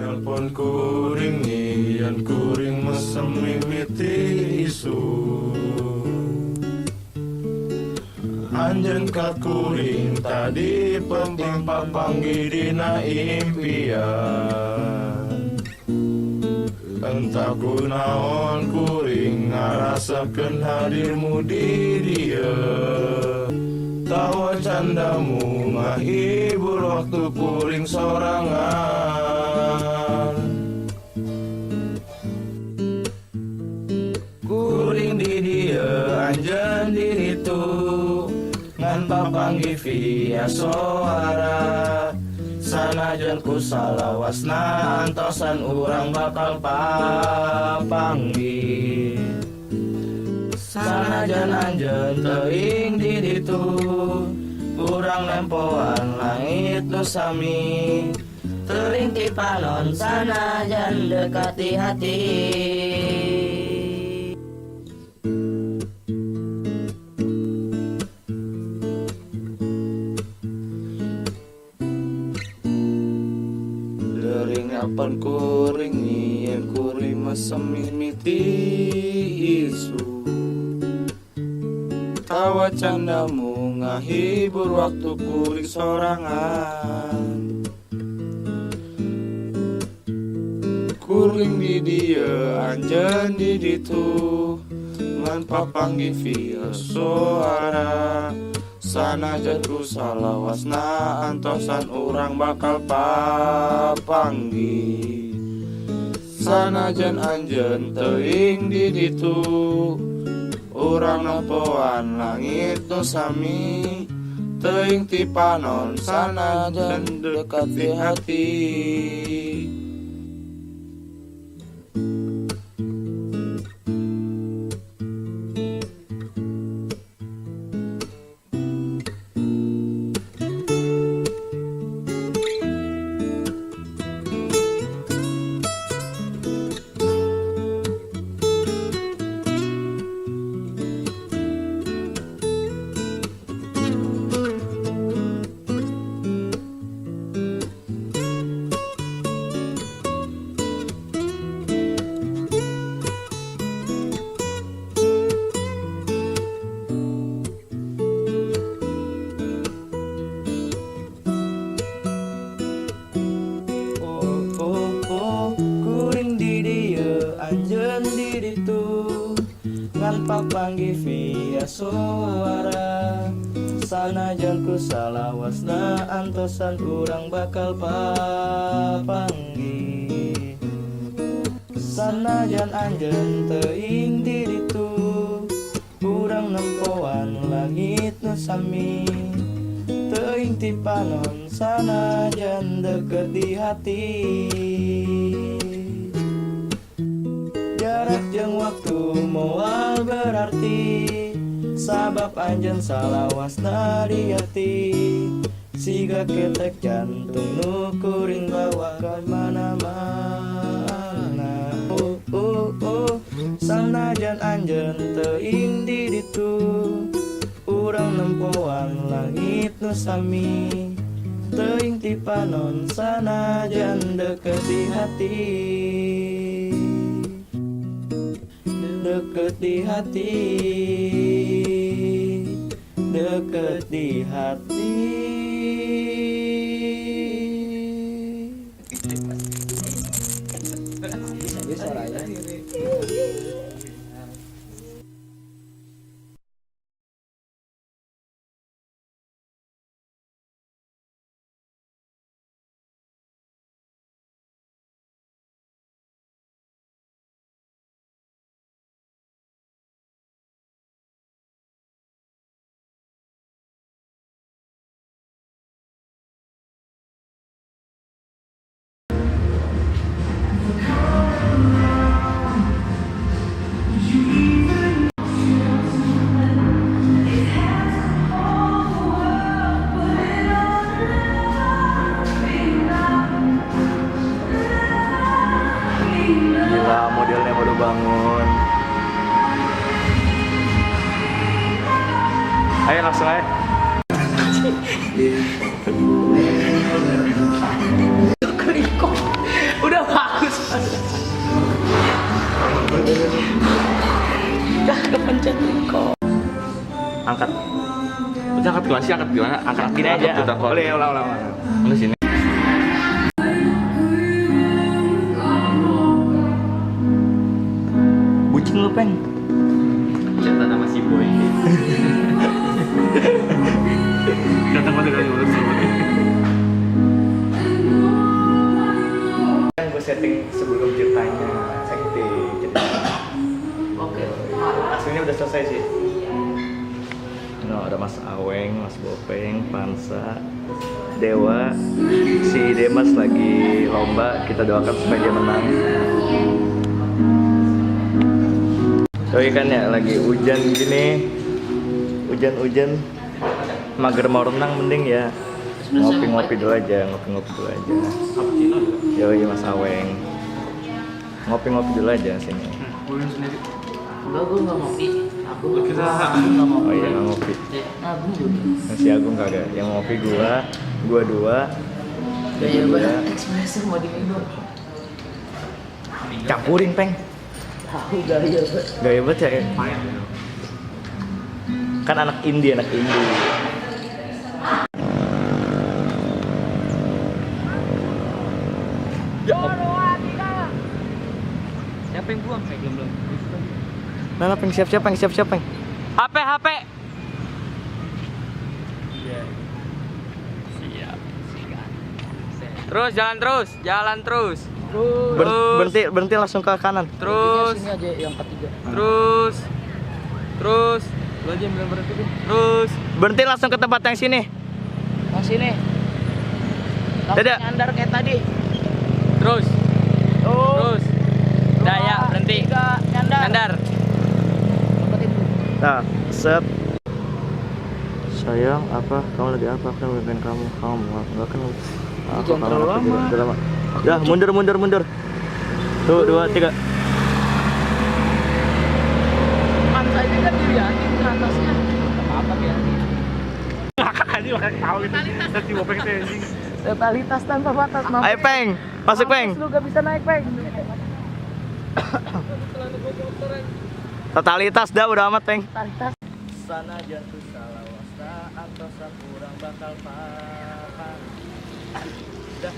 nelpon kuring yan kuring mesem mimiti isu Anjen ka kuring tadi penting papanggi dina impian Entah kunaon kuring ngarasakeun hadirmu di dia Tawa candamu ngahibur waktu kuring sorangan Kuring di dia anjeun diri tu ngan papanggi via suara Sanajan ku salawasna antosan urang bakal papanggi Sanajan anjeun teuing di ditu urang lempoan langit nu sami teuing ti panon sanajan dekati hati Leuring apan kuring yen kuring mesem mimiti isu Tawa candamu ngahibur waktu kuring sorangan Kuring di dia anjeun di ditu ngan papanggi via suara Sanajan ku salawasna antosan urang bakal papanggi Sanajan anjeun teuing di ditu urang nempoan langit nu sami teuing ti panon sanajan dekat di hati anjeun di ditu ngan papanggi via suara sanajan ku salawasna antosan urang bakal papanggi sanajan anjeun teuing di ditu urang nempoan langit nu sami teuing ti panon sanajan deket di hati Jarak jeung waktu moal berarti sabab anjeun salawasna di hati siga ketek jantung nu kuring bawa ka mana-mana sanajan anjeun teuing di ditu urang nempoan langit nu sami teuing ti panon sanajan deket di hati deket di hati deket di hati bisa suaranya Ayo langsung aja. Udah pencet record. Angkat. Udah angkat gimana sih? Angkat gimana? Angkat Gini aja. putar. Boleh ulang. Lu sini. Bucin lu, Peng. Cetak nama si boy. Datang pada kali urus Kan gue setting sebelum ceritanya acting. Oke. Aslinya udah selesai sih. Nah, ada Mas Aweng, Mas Bopeng, Pansa, Dewa, si Demas lagi lomba, kita doakan supaya dia menang. Soalnya kan ya lagi hujan gini, hujan-hujan, mager mau renang mending ya ngopi-ngopi dulu aja. Yoi Mas Aweng, ngopi-ngopi dulu aja sini. Gue sendiri. Enggak, gue nggak ngopi. Aku Kita nggak mau. Oh iya nggak ngopi. Nabung juga. Si Agung kagak, yang ngopi gua dua. Gaya Dia. banget espresso mau diminum. Campurin, Peng. Tahu gaya banget. Gaya banget ya. main. Kan anak indie. Siapa yang buang? Belum. Nah, Peng siap-siap, Peng. HP. Siap. Terus jalan terus. Berhenti langsung ke kanan. Terus. Sini aja yang ketiga. Terus. Lu aja yang bilang berhenti. Terus. Berhenti langsung ke tempat yang sini. Yang sini. Langsung Dadah. nyandar kayak tadi. Terus. Daya berhenti. Tiga, nyandar. Tempetin dulu. Nah, set. Sayang, apa? Kamu lagi apa? Aku pengen kamu. Enggak kan. Jangan terlalu lama. Udah, mundur. Tuh, 2, 3. Pansa ini kan dilihatin ke atasnya. Apa ya? Anjing makan tahu gitu. Nanti gua pengen anjing. Totalitas tanpa batas. Ayo, Peng. Masuk, Peng. Lu gak bisa naik, Peng. Totalitas dah udah amat, Peng. Totalitas. Sana jatuh salah wasta antosan kurang bakal paham. Udah.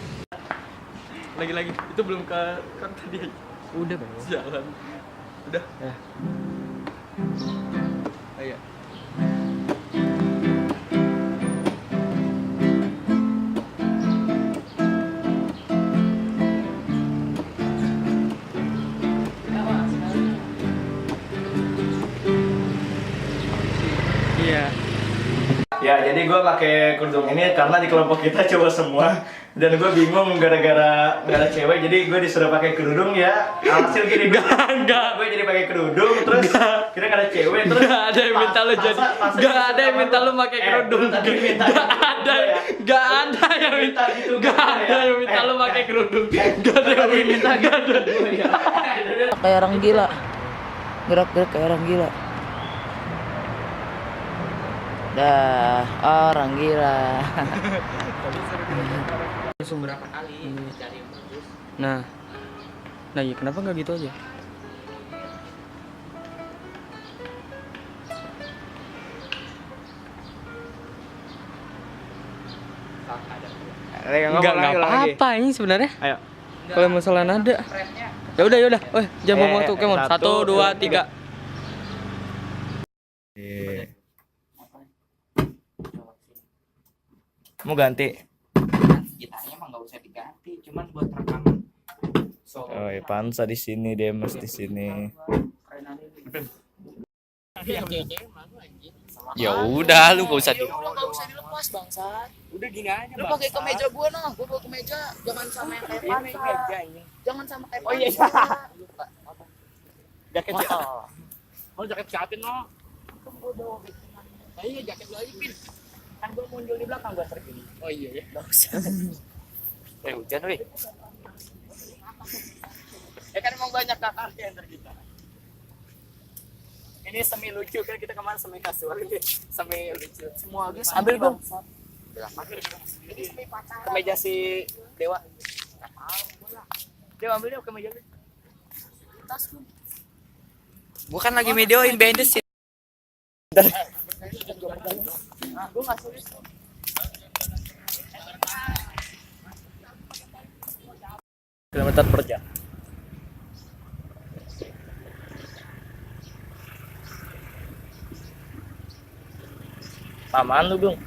Lagi. Itu belum ke kan tadi aja. Udah, Bang. Jalan. Udah. Ya. Ayo. Iya. Ya, jadi gue pakai kerudung ini karena di kelompok kita coba semua dan gue bingung gara-gara nggak ada cewek, jadi gue disuruh pakai kerudung ya. Alhasil gini, Enggak. gue jadi pakai kerudung terus kira nggak ada cewek terus. Gak ada yang minta lu jadi. Gak ada yang minta lu pakai kerudung. Tadi minta. Gak ada yang minta gitu. Gak ada yang minta lu pakai kerudung. Gak ada yang minta. Gak ada. Kayak orang gila. Gerak-gerak kayak orang gila. Dah, orang gila. Langsung berapa kali cari yang bagus. Nah iya kenapa nggak gitu aja? Nggak apa-apa ini sebenarnya. Ayo. Kalau masalah nada. Ya udah. Jangan buang waktu Kemon. 1, 2, 3. Mau ganti? Gitarnya emang nggak usah diganti, cuman buat rekaman. Oh, Pansa di sini, Demas di sini. Ya udah, lu gak usah di. Nggak usah dilepas bangsat. Udah gini aja. Lu pakai kemeja gua nah, gua bawa kemeja, jangan sama yang kayak Pansa. Jangan sama kayak Pansa. Oh iya. Jaket Oh. Oh jaket siapin lo. Iya jaket lu aja Pin. Kan gua muncul di belakang gua terik ini. Oh iya ya. Nggak usah. Hujan weh. Ya kan emang banyak kakarnya antar kita. Ini semi lucu kan, kita kemarin semi kasual ini semi lucu. Semua guys ambil dong. Ini semi pacaran. Kemeja si Dewa. Dewa ambil deh kemeja lu. Tas lu. Gua kan lagi videoin behind the scene. Kilometer per jam. Lamaan lu, Bung.